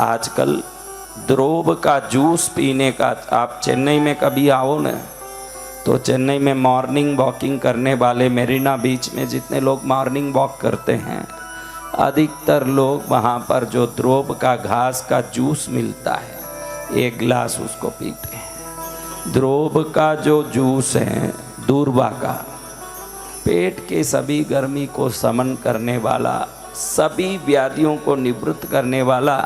आजकल द्रोब का जूस पीने का, आप चेन्नई में कभी आओ ना तो चेन्नई में मॉर्निंग वॉकिंग करने वाले मेरीना बीच में जितने लोग मॉर्निंग वॉक करते हैं, अधिकतर लोग वहाँ पर जो द्रोब का घास का जूस मिलता है एक गिलास उसको पीते हैं। द्रोब का जो जूस है दूर्वा का, पेट के सभी गर्मी को समन करने वाला, सभी व्याधियों को निवृत्त करने वाला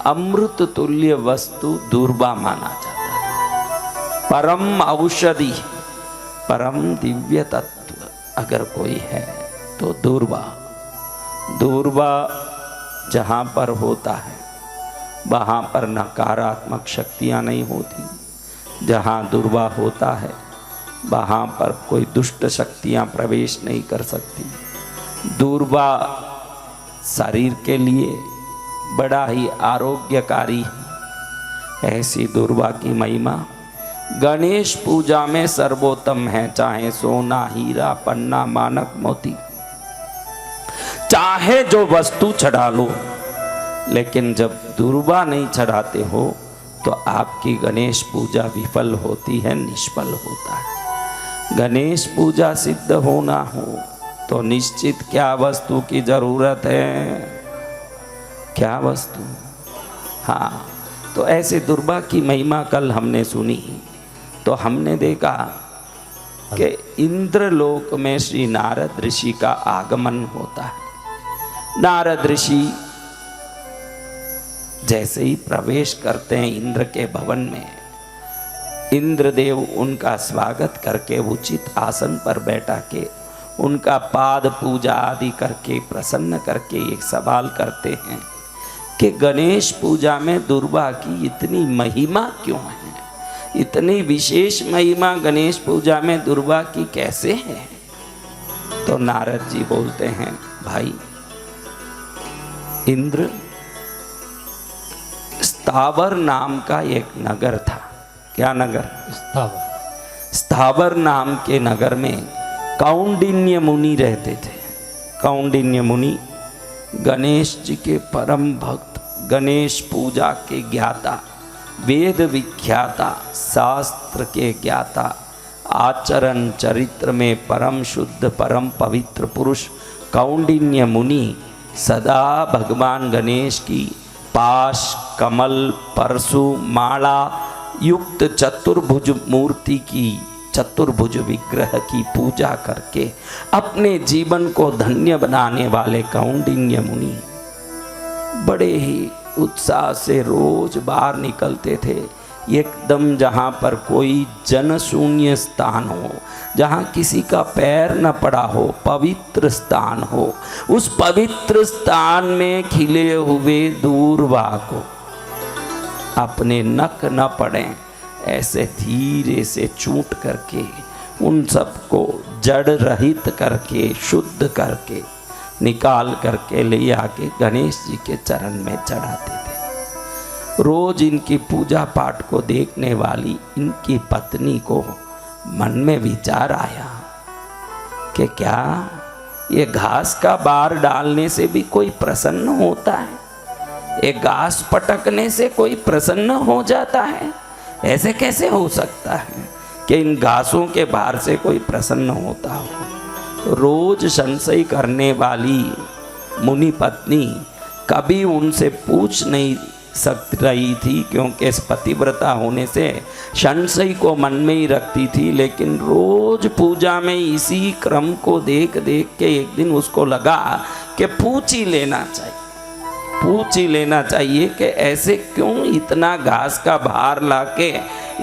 अमृत तुल्य वस्तु दूर्वा माना जाता है। परम औषधि, परम दिव्य तत्व अगर कोई है तो दूर्वा। दूर्वा जहाँ पर होता है वहाँ पर नकारात्मक शक्तियाँ नहीं होती। जहाँ दूर्वा होता है वहाँ पर कोई दुष्ट शक्तियाँ प्रवेश नहीं कर सकती। दूर्वा शरीर के लिए बड़ा ही आरोग्यकारी है। ऐसी दूर्वा की महिमा गणेश पूजा में सर्वोत्तम है। चाहे सोना, हीरा, पन्ना, मानक, मोती, चाहे जो वस्तु चढ़ा लो, लेकिन जब दूर्वा नहीं चढ़ाते हो तो आपकी गणेश पूजा विफल होती है, निष्फल होता है। गणेश पूजा सिद्ध होना हो तो निश्चित क्या वस्तु की जरूरत है? क्या वस्तु? हाँ, तो ऐसे दूर्वा की महिमा कल हमने सुनी तो हमने देखा कि इंद्रलोक में श्री नारद ऋषि का आगमन होता है। नारद ऋषि जैसे ही प्रवेश करते हैं इंद्र के भवन में, इंद्रदेव उनका स्वागत करके उचित आसन पर बैठा के उनका पाद पूजा आदि करके प्रसन्न करके एक सवाल करते हैं कि गणेश पूजा में दूर्वा की इतनी महिमा क्यों है? इतनी विशेष महिमा गणेश पूजा में दूर्वा की कैसे है? तो नारद जी बोलते हैं, भाई इंद्र, स्थावर नाम का एक नगर था। क्या नगर? स्थावर। स्थावर नाम के नगर में कौंडिन्य मुनि रहते थे। कौंडिन्य मुनि गणेश जी के परम भक्त, गणेश पूजा के ज्ञाता, वेद विख्याता, शास्त्र के ज्ञाता, आचरण चरित्र में परम शुद्ध परम पवित्र पुरुष कौंडिन्य मुनि सदा भगवान गणेश की पाश, कमल, परशु, माला युक्त चतुर्भुज मूर्ति की, चतुर्भुज विग्रह की पूजा करके अपने जीवन को धन्य बनाने वाले कौंडिन्य मुनि बड़े ही उत्साह से रोज बाहर निकलते थे। एकदम जहाँ पर कोई जनशून्य स्थान हो, जहाँ किसी का पैर न पड़ा हो, पवित्र स्थान हो, उस पवित्र स्थान में खिले हुए दूर्वा को अपने नख न पड़े ऐसे धीरे से चूट करके उन सबको जड़ रहित करके शुद्ध करके निकाल करके ले आके गणेश जी के चरण में चढ़ाते थे। रोज इनकी पूजा पाठ को देखने वाली इनकी पत्नी को मन में विचार आया कि क्या ये घास का बार डालने से भी कोई प्रसन्न होता है? एक घास पटकने से कोई प्रसन्न हो जाता है? ऐसे कैसे हो सकता है कि इन घासों के बार से कोई प्रसन्न होता हो? रोज संशय करने वाली मुनि पत्नी कभी उनसे पूछ नहीं सक रही थी, क्योंकि इस पतिव्रता होने से संशय को मन में ही रखती थी। लेकिन रोज पूजा में इसी क्रम को देख देख के एक दिन उसको लगा कि पूछ ही लेना चाहिए, पूछ ही लेना चाहिए कि ऐसे क्यों इतना घास का भार लाके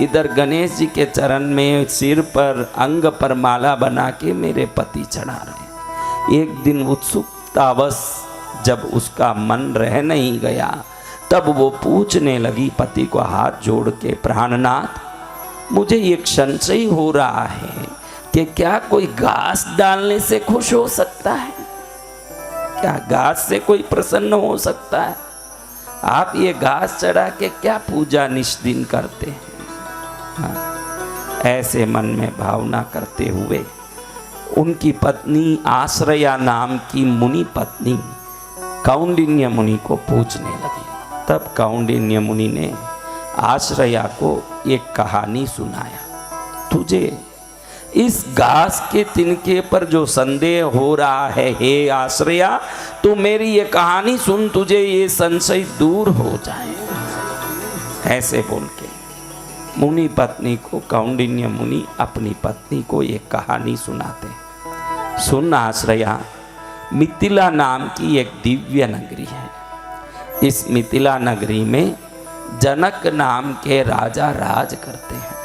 इधर गणेश जी के चरण में सिर पर अंग पर माला बना के मेरे पति चढ़ा रहे। एक दिन उत्सुकतावश जब उसका मन रह नहीं गया तब वो पूछने लगी पति को हाथ जोड़ के, प्राणनाथ मुझे एक संशय हो रहा है कि क्या कोई घास डालने से खुश हो सकता है? क्या घास से कोई प्रसन्न हो सकता है? आप ये घास चढ़ा के क्या पूजा निष्दिन करते हैं? हाँ, ऐसे मन में भावना करते हुए उनकी पत्नी आश्रया नाम की मुनि पत्नी कौंडिन्य मुनि को पूछने लगी, तब कौंडिन्य मुनि ने आश्रया को एक कहानी सुनाया। तुझे इस घास के तिनके पर जो संदेह हो रहा है हे आश्रया, तू मेरी ये कहानी सुन, तुझे ये संशय दूर हो जाए। ऐसे बोल के मुनि पत्नी को, कौंडिन्य मुनि अपनी पत्नी को ये कहानी सुनाते। सुन आश्रया, मिथिला नाम की एक दिव्य नगरी है। इस मिथिला नगरी में जनक नाम के राजा राज करते हैं।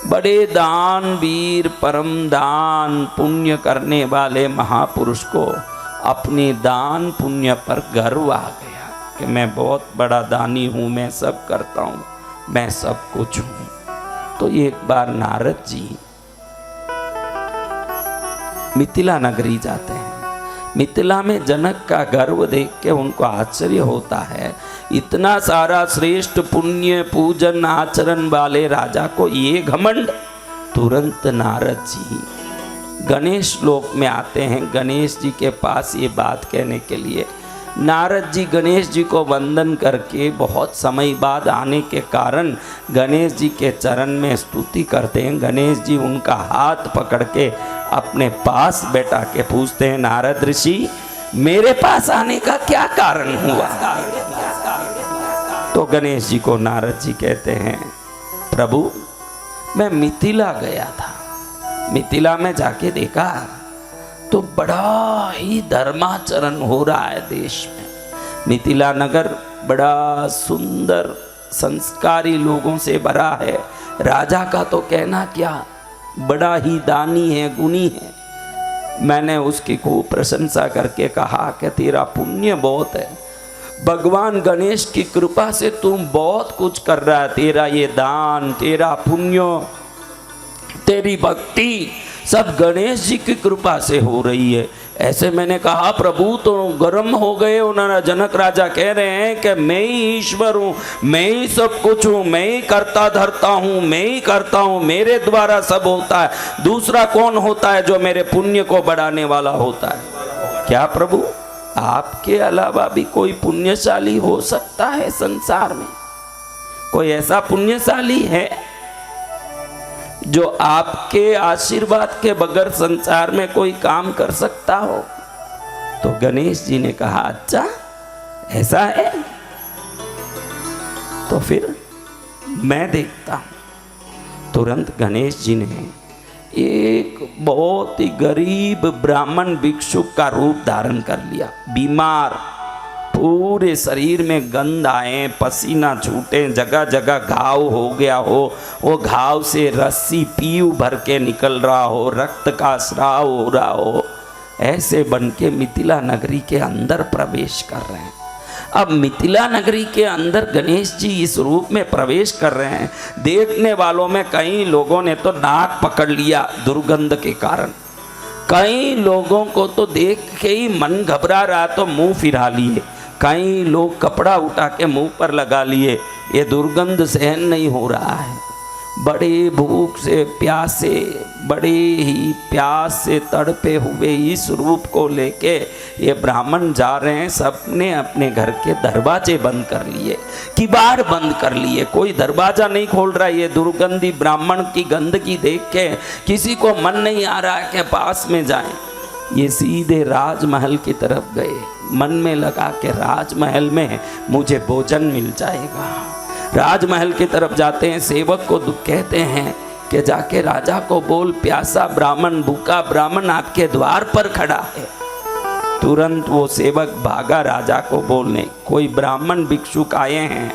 बड़े दान वीर, परम दान पुण्य करने वाले महापुरुष को अपने दान पुण्य पर गर्व आ गया कि मैं बहुत बड़ा दानी हूँ, मैं सब करता हूँ, मैं सब कुछ हूँ। तो एक बार नारद जी मिथिला नगरी जाते हैं। मिथिला में जनक का गर्व देख के उनको आश्चर्य होता है, इतना सारा श्रेष्ठ पुण्य पूजन आचरण वाले राजा को ये घमंड। तुरंत नारद जी गणेश लोक में आते हैं, गणेश जी के पास ये बात कहने के लिए। नारद जी गणेश जी को वंदन करके बहुत समय बाद आने के कारण गणेश जी के चरण में स्तुति करते हैं। गणेश जी उनका हाथ पकड़ के अपने पास बैठा के पूछते हैं, नारद ऋषि मेरे पास आने का क्या कारण हुआ? तो गणेश जी को नारद जी कहते हैं, प्रभु मैं मिथिला गया था, मिथिला में जाके देखा तो बड़ा ही धर्माचरण हो रहा है देश में। मिथिला नगर बड़ा सुंदर संस्कारी लोगों से भरा है। राजा का तो कहना क्या, बड़ा ही दानी है, गुणी है। मैंने उसकी खूब प्रशंसा करके कहा कि तेरा पुण्य बहुत है, भगवान गणेश की कृपा से तुम बहुत कुछ कर रहा है, तेरा ये दान, तेरा पुण्य, तेरी भक्ति सब गणेश जी की कृपा से हो रही है। ऐसे मैंने कहा प्रभु तो गर्म हो गए। उन्होंने जनक राजा कह रहे हैं कि मैं ही ईश्वर हूँ, मैं ही सब कुछ हूँ, मैं ही करता धरता हूँ, मैं ही करता हूँ, मेरे द्वारा सब होता है, दूसरा कौन होता है जो मेरे पुण्य को बढ़ाने वाला होता है? क्या प्रभु आपके अलावा भी कोई पुण्यशाली हो सकता है संसार में? कोई ऐसा पुण्यशाली है जो आपके आशीर्वाद के बगैर संसार में कोई काम कर सकता हो? तो गणेश जी ने कहा अच्छा ऐसा है, तो फिर मैं देखता हूं। तुरंत गणेश जी ने एक बहुत ही गरीब ब्राह्मण भिक्षुक का रूप धारण कर लिया। बीमार, पूरे शरीर में गंध आए, पसीना छूटे, जगह जगह घाव हो गया हो, वो घाव से रस्सी पीऊ भर के निकल रहा हो, रक्त का स्राव हो रहा हो, ऐसे बन के मिथिला नगरी के अंदर प्रवेश कर रहे हैं। अब मिथिला नगरी के अंदर गणेश जी इस रूप में प्रवेश कर रहे हैं। देखने वालों में कई लोगों ने तो नाक पकड़ लिया दुर्गंध के कारण, कई लोगों को तो देख के ही मन घबरा रहा तो मुंह फिरा लिए, कई लोग कपड़ा उठा के मुंह पर लगा लिए, ये दुर्गंध सहन नहीं हो रहा है। बड़े भूख से प्यासे, बड़े ही प्यास से तड़पे हुए इस रूप को लेके ये ब्राह्मण जा रहे हैं। सबने अपने घर के दरवाजे बंद कर लिए, किवाड़ बंद कर लिए, कोई दरवाजा नहीं खोल रहा। ये दुर्गंधी ब्राह्मण की गंदगी देख के किसी को मन नहीं आ रहा है कि पास में जाएं। ये सीधे राजमहल की तरफ गए, मन में लगा कि राजमहल में मुझे भोजन मिल जाएगा। राजमहल की तरफ जाते हैं, सेवक को कहते हैं कि जाके राजा को बोल प्यासा ब्राह्मण, भूखा ब्राह्मण आपके द्वार पर खड़ा है। तुरंत वो सेवक भागा राजा को बोलने, कोई ब्राह्मण भिक्षुक आए हैं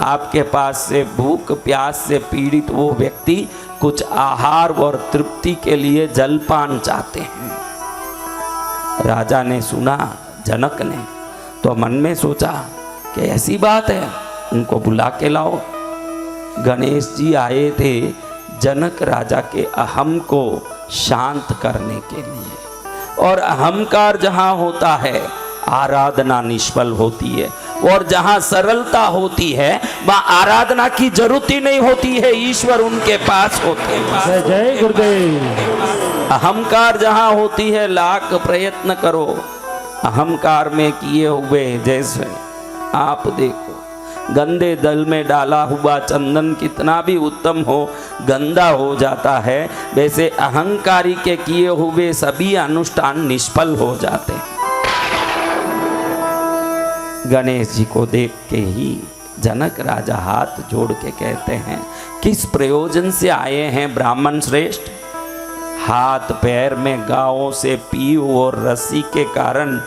आपके पास से, भूख प्यास से पीड़ित वो व्यक्ति कुछ आहार और तृप्ति के लिए जलपान चाहते हैं। राजा ने सुना, जनक ने, तो मन में सोचा कि ऐसी बात है, उनको बुला के लाओ। गणेश जी आए थे जनक राजा के अहम को शांत करने के लिए। और अहंकार जहाँ होता है आराधना निष्फल होती है, और जहाँ सरलता होती है वहाँ आराधना की जरूरत ही नहीं होती है, ईश्वर उनके पास होते हैं। जय गुरुदेव। अहंकार जहाँ होती है लाख प्रयत्न करो, अहंकार में किए हुए जैसे आप देखो गंदे जल में डाला हुआ चंदन कितना भी उत्तम हो, गंदा हो जाता है। वैसे अहंकारी के किए हुए सभी अनुष्ठान निष्फल हो जाते हैं। गणेश जी को देख के ही जनक राजा हाथ जोड़ के कहते हैं, किस प्रयोजन से आए हैं ब्राह्मण श्रेष्ठ? हाथ पैर में गांवों से पीऊ और रस्सी के कारण,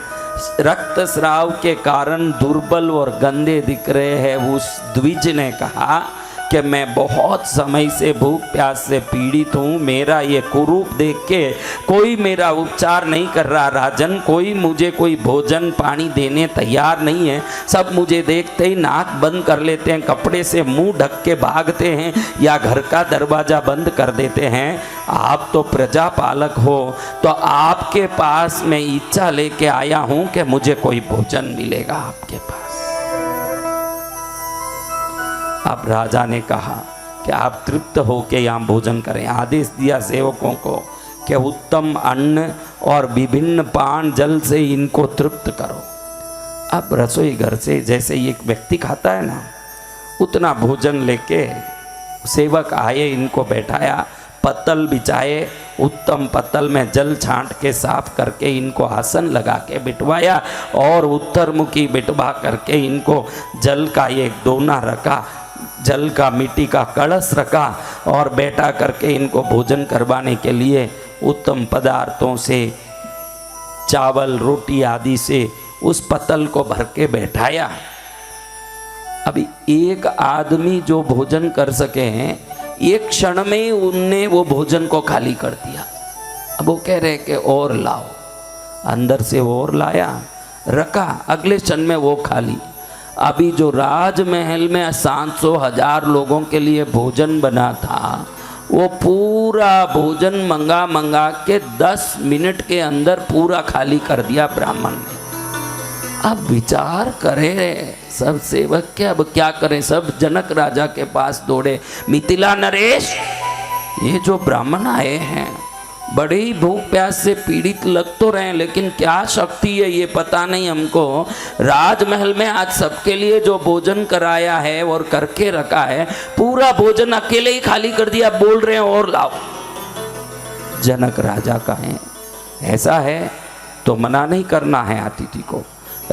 रक्तस्राव के कारण दुर्बल और गंदे दिख रहे हैं। उस द्विज ने कहा कि मैं बहुत समय से भूख प्यास से पीड़ित हूँ, मेरा ये कुरूप देख के कोई मेरा उपचार नहीं कर रहा राजन, कोई भोजन पानी देने तैयार नहीं है। सब मुझे देखते ही नाक बंद कर लेते हैं, कपड़े से मुंह ढक के भागते हैं या घर का दरवाज़ा बंद कर देते हैं। आप तो प्रजा पालक हो, तो आपके पास मैं इच्छा लेके आया हूँ कि मुझे कोई भोजन मिलेगा आपके पास। अब राजा ने कहा कि आप तृप्त होकर यहाँ भोजन करें। आदेश दिया सेवकों को कि उत्तम अन्न और विभिन्न पान जल से इनको तृप्त करो। अब रसोई घर से जैसे एक व्यक्ति खाता है ना, उतना भोजन लेके सेवक आए, इनको बैठाया, पत्तल बिछाए, उत्तम पत्तल में जल छांट के साफ करके इनको आसन लगा के बिठवाया और उत्तरमुखी बिठवा करके इनको जल का एक दोना रखा, जल का मिट्टी का कलश रखा और बैठा करके इनको भोजन करवाने के लिए उत्तम पदार्थों से, चावल रोटी आदि से उस पत्तल को भर के बैठाया। अभी एक आदमी जो भोजन कर सके हैं, एक क्षण में उनने वो भोजन को खाली कर दिया। अब वो कह रहे कि और लाओ, अंदर से और लाया, रखा, अगले क्षण में वो खाली। अभी जो राजमहल में 700,000 लोगों के लिए भोजन बना था, वो पूरा भोजन मंगा के 10 मिनट के अंदर पूरा खाली कर दिया ब्राह्मण ने। अब विचार करे सब सेवक के, अब क्या करें? सब जनक राजा के पास दौड़े, मिथिला नरेश, ये जो ब्राह्मण आए हैं बड़े ही भूख प्यास से पीड़ित लग तो रहे हैं, लेकिन क्या शक्ति है ये पता नहीं हमको। राजमहल में आज सबके लिए जो भोजन कराया है और करके रखा है, पूरा भोजन अकेले ही खाली कर दिया, बोल रहे हैं और लाओ। जनक राजा कहें ऐसा है तो मना नहीं करना है अतिथि को।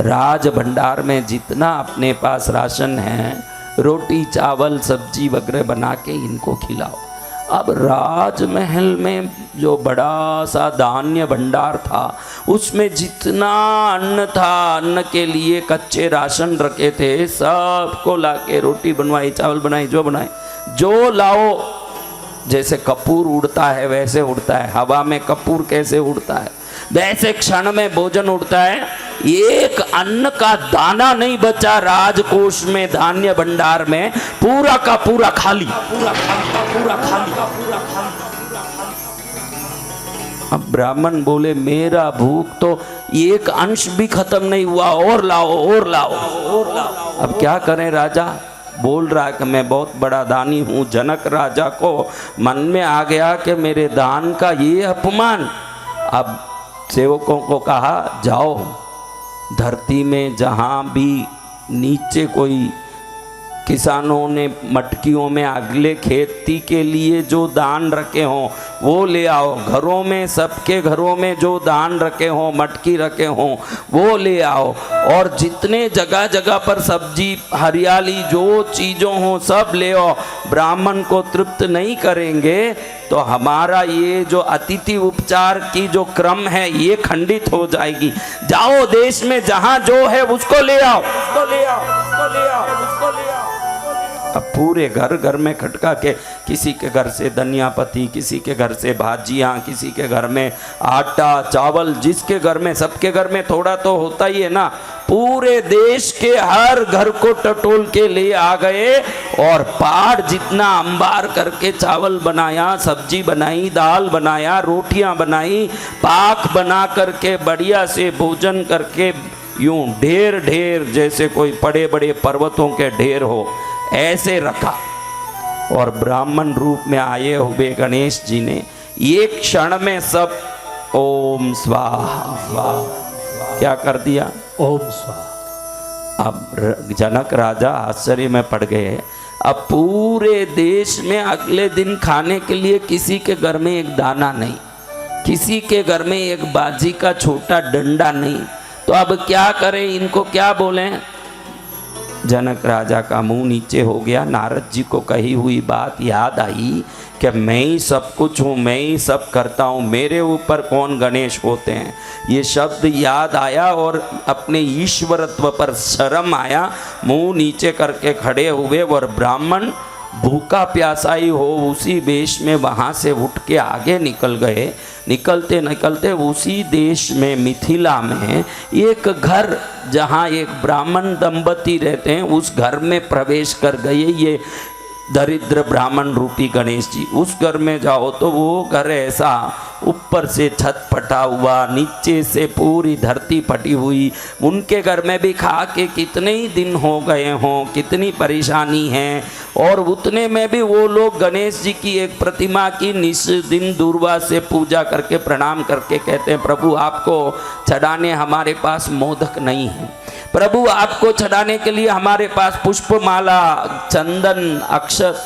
राज भंडार में जितना अपने पास राशन है, रोटी चावल सब्जी वगैरह बना के इनको खिलाओ। अब राजमहल में जो बड़ा सा धान्य भंडार था, उसमें जितना अन्न था, अन्न के लिए कच्चे राशन रखे थे, सबको लाके रोटी बनवाई, चावल बनाई, जो बनाए, जो लाओ। जैसे कपूर उड़ता है वैसे उड़ता है, हवा में कपूर कैसे उड़ता है वैसे क्षण में भोजन उड़ता है। एक अन्न का दाना नहीं बचा राजकोष में, धान्य भंडार में, पूरा का पूरा खाली, पूरा खाली। अब ब्राह्मण बोले मेरा भूख तो एक अंश भी खत्म नहीं हुआ, और लाओ और लाओ और लाओ। अब क्या करें? राजा बोल रहा है कि मैं बहुत बड़ा दानी हूँ। जनक राजा को मन में आ गया कि मेरे दान का ये अपमान। अब सेवकों को कहा जाओ, धरती में जहाँ भी नीचे कोई किसानों ने मटकियों में अगले खेती के लिए जो दान रखे हों वो ले आओ। घरों में, सबके घरों में जो दान रखे हों, मटकी रखे हों, वो ले आओ। और जितने जगह जगह पर सब्जी हरियाली जो चीज़ों हों सब ले आओ। ब्राह्मण को तृप्त नहीं करेंगे तो हमारा ये जो अतिथि उपचार की जो क्रम है ये खंडित हो जाएगी। जाओ, देश में जहाँ जो है उसको ले आओ, उसको ले आओ, उसको ले आओ, उसको ले आओ। अब पूरे घर घर में खटका के, किसी के घर से धनिया पत्ती, किसी के घर से भाजियाँ, किसी के घर में आटा चावल, जिसके घर में, सबके घर में थोड़ा तो होता ही है ना। पूरे देश के हर घर को टटोल के ले आ गए और पहाड़ जितना अंबार करके चावल बनाया, सब्जी बनाई, दाल बनाया, रोटियां बनाई, पाक बना करके बढ़िया से भोजन करके यूं ढेर ढेर जैसे कोई बड़े बड़े पर्वतों के ढेर हो ऐसे रखा। और ब्राह्मण रूप में आए हुए गणेश जी ने एक क्षण में सब ओम स्वाहा स्वाहा क्या कर दिया? ओम स्वाहा। अब जनक राजा आश्चर्य में पड़ गए। अब पूरे देश में अगले दिन खाने के लिए किसी के घर में एक दाना नहीं, किसी के घर में एक बाजी का छोटा डंडा नहीं। तो अब क्या करें, इनको क्या बोलें। जनक राजा का मुंह नीचे हो गया। नारद जी को कही हुई बात याद आई कि मैं ही सब कुछ हूँ, मैं ही सब करता हूँ, मेरे ऊपर कौन गणेश होते हैं। ये शब्द याद आया और अपने ईश्वरत्व पर शर्म आया। मुंह नीचे करके खड़े हुए और ब्राह्मण भूखा प्यासा ही हो उसी वेश में वहाँ से उठ के आगे निकल गए। निकलते निकलते उसी देश में मिथिला में एक घर जहाँ एक ब्राह्मण दंपति रहते हैं उस घर में प्रवेश कर गए ये दरिद्र ब्राह्मण रूपी गणेश जी। उस घर में जाओ तो वो घर ऐसा, ऊपर से छत फटा हुआ, नीचे से पूरी धरती फटी हुई। उनके घर में भी खा के कितने ही दिन हो गए हों, कितनी परेशानी है, और उतने में भी वो लोग गणेश जी की एक प्रतिमा की निस दिन दूरवा से पूजा करके प्रणाम करके कहते हैं, प्रभु आपको चढ़ाने हमारे पास मोदक नहीं है, प्रभु आपको चढ़ाने के लिए हमारे पास पुष्पमाला, चंदन, अक्षत,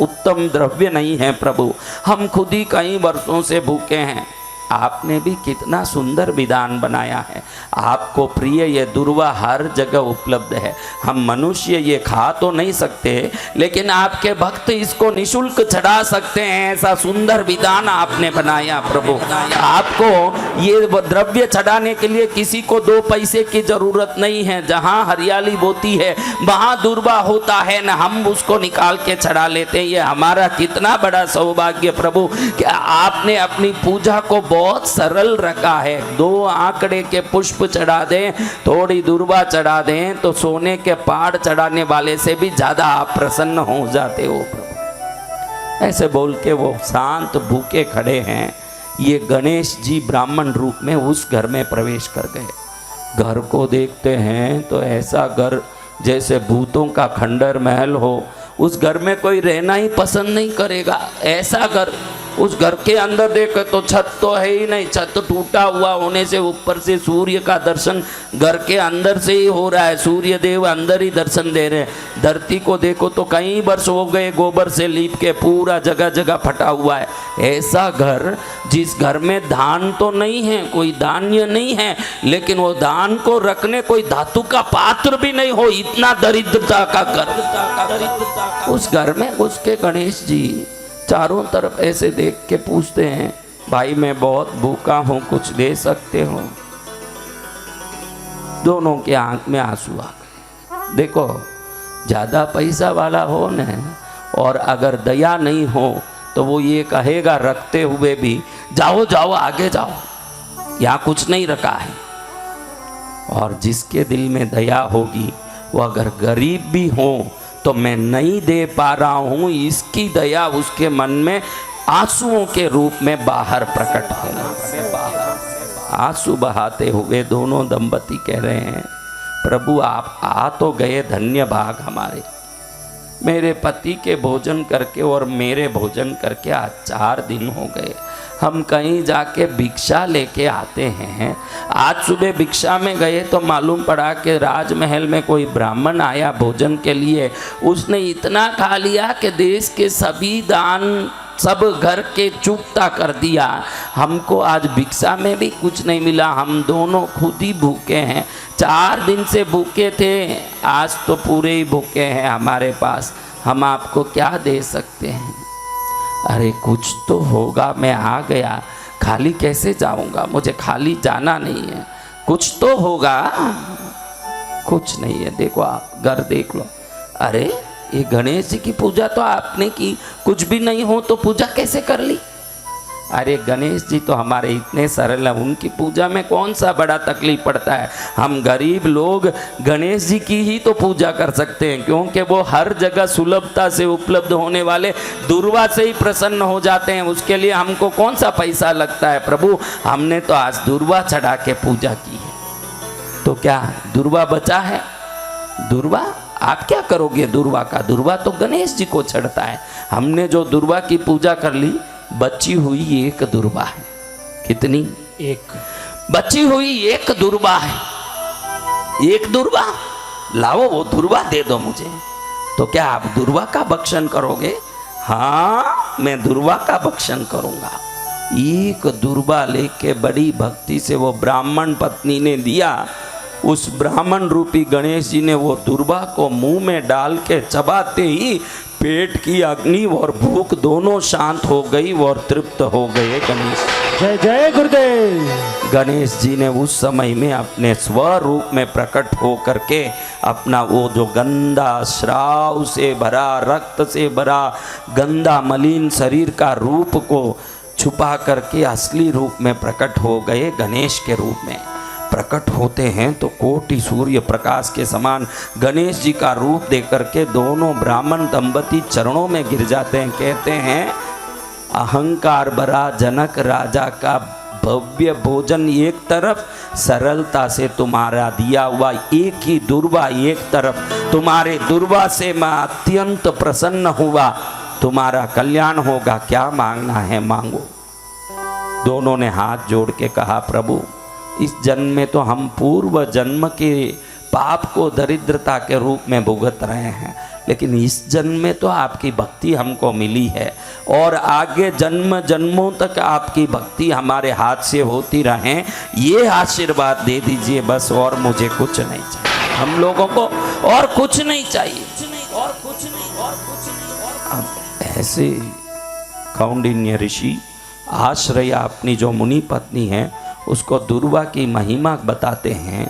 उत्तम द्रव्य नहीं है प्रभु, हम खुद ही कई वर्षों से भूखे हैं। आपने भी कितना सुंदर विधान बनाया है, आपको प्रिय ये दुर्वा हर जगह उपलब्ध है। हम मनुष्य ये खा तो नहीं सकते, लेकिन आपके भक्त इसको निशुल्क चढ़ा सकते हैं, ऐसा सुंदर विधान आपने बनाया प्रभु। आपको ये द्रव्य चढ़ाने के लिए किसी को 2 पैसे की जरूरत नहीं है। जहाँ हरियाली बोती है वहाँ दुर्वा होता है न, हम उसको निकाल के चढ़ा लेते हैं। ये हमारा कितना बड़ा सौभाग्य प्रभु कि आपने अपनी पूजा को बहुत सरल रखा है। 2 आंकड़े के पुष्प चढ़ा दें, थोड़ी दुर्वा चढ़ा दें तो सोने के पहाड़ चढ़ाने वाले से भी ज्यादा आप प्रसन्न हो जाते हो प्रभु। ऐसे बोल के वो शांत भूखे खड़े हैं। ये गणेश जी ब्राह्मण रूप में उस घर में प्रवेश कर गए। घर को देखते हैं तो ऐसा घर जैसे भूतों का खंडर महल हो। उस घर में कोई रहना ही पसंद नहीं करेगा, ऐसा घर। उस घर के अंदर देखे तो छत तो है ही नहीं, छत टूटा हुआ होने से ऊपर से सूर्य का दर्शन घर के अंदर से ही हो रहा है, सूर्य देव अंदर ही दर्शन दे रहे हैं। धरती को देखो तो कई वर्ष हो गए गोबर से लीप के, पूरा जगह जगह फटा हुआ है। ऐसा घर, जिस घर में धान तो नहीं है, कोई धान्य नहीं है, लेकिन वो धान को रखने कोई धातु का पात्र भी नहीं हो, इतना दरिद्रता का घर। उस घर में उसके गणेश जी चारों तरफ ऐसे देख के पूछते हैं, भाई मैं बहुत भूखा हूँ, कुछ दे सकते हो? दोनों के आंख में आंसू आ गए। देखो, ज़्यादा पैसा वाला हो न, और अगर दया नहीं हो तो वो ये कहेगा रखते हुए भी, जाओ जाओ आगे जाओ, यहाँ कुछ नहीं रखा है। और जिसके दिल में दया होगी, वो अगर गरीब भी हो तो मैं नहीं दे पा रहा हूँ, इसकी दया उसके मन में आंसुओं के रूप में बाहर प्रकट होना। आंसू बहाते हुए दोनों दंपति कह रहे हैं, प्रभु आप आ तो गए, धन्य भाग हमारे। मेरे पति के भोजन करके और मेरे भोजन करके आज 4 दिन हो गए। हम कहीं जाके भिक्षा लेके आते हैं। आज सुबह भिक्षा में गए तो मालूम पड़ा कि राजमहल में कोई ब्राह्मण आया भोजन के लिए। उसने इतना खा लिया कि देश के सभी दान सब घर के चुकता कर दिया। हमको आज भिक्षा में भी कुछ नहीं मिला, हम दोनों खुद ही भूखे हैं। 4 दिन से भूखे थे, आज तो पूरे ही भूखे हैं हमारे पास, हम आपको क्या दे सकते हैं? अरे कुछ तो होगा, मैं आ गया, खाली कैसे जाऊंगा, मुझे खाली जाना नहीं है, कुछ तो होगा। कुछ नहीं है, देखो आप घर देख लो। अरे ये गणेश जी की पूजा तो आपने की, कुछ भी नहीं हो तो पूजा कैसे कर ली? अरे गणेश जी तो हमारे इतने सरल हैं, उनकी पूजा में कौन सा बड़ा तकलीफ पड़ता है। हम गरीब लोग गणेश जी की ही तो पूजा कर सकते हैं, क्योंकि वो हर जगह सुलभता से उपलब्ध होने वाले दुर्वा से ही प्रसन्न हो जाते हैं। उसके लिए हमको कौन सा पैसा लगता है प्रभु? हमने तो आज दुर्वा चढ़ा के पूजा की है, तो क्या दुर्वा बचा है? दुर्वा आप क्या करोगे दुर्वा का? दुर्वा तो गणेश जी को चढ़ता है। हमने जो दुर्वा की पूजा कर ली, बची हुई 1 दुर्वा है। कितनी? 1 बची हुई 1 दुर्वा है। 1 दुर्वा लाओ वो दुर्वा दे दो मुझे। तो क्या आप दुर्वा का भक्षण करोगे? हाँ, मैं दुर्वा का भक्षण करूंगा। एक दुर्वा लेके बड़ी भक्ति से वो ब्राह्मण पत्नी ने दिया। उस ब्राह्मण रूपी गणेश जी ने वो दुर्वा को मुंह में डाल के चबाते ही पेट की अग्नि और भूख दोनों शांत हो गई और तृप्त हो गए गणेश। जय जय गुरुदेव। गणेश जी ने उस समय में अपने स्वरूप में प्रकट हो करके अपना वो जो गंदा श्राव से भरा, रक्त से भरा, गंदा मलिन शरीर का रूप को छुपा करके असली रूप में प्रकट हो गए। गणेश के रूप में प्रकट होते हैं तो कोटि सूर्य प्रकाश के समान गणेश जी का रूप देख करके दोनों ब्राह्मण दंपति चरणों में गिर जाते हैं। कहते हैं, अहंकार भरा जनक राजा का भव्य भोजन एक तरफ, सरलता से तुम्हारा दिया हुआ एक ही दुर्वा एक तरफ। तुम्हारे दुर्वा से मैं अत्यंत प्रसन्न हुआ, तुम्हारा कल्याण होगा, क्या मांगना है मांगो। दोनों ने हाथ जोड़ के कहा, प्रभु इस जन्म में तो हम पूर्व जन्म के पाप को दरिद्रता के रूप में भुगत रहे हैं, लेकिन इस जन्म में तो आपकी भक्ति हमको मिली है और आगे जन्म जन्मों तक आपकी भक्ति हमारे हाथ से होती रहे, ये आशीर्वाद दे दीजिए बस, और मुझे कुछ नहीं चाहिए। हम लोगों को और कुछ नहीं चाहिए, और कुछ नहीं। अब ऐसे कौंडिन्य ऋषि आश्रया अपनी जो मुनि पत्नी है उसको दुर्वा की महिमा बताते हैं।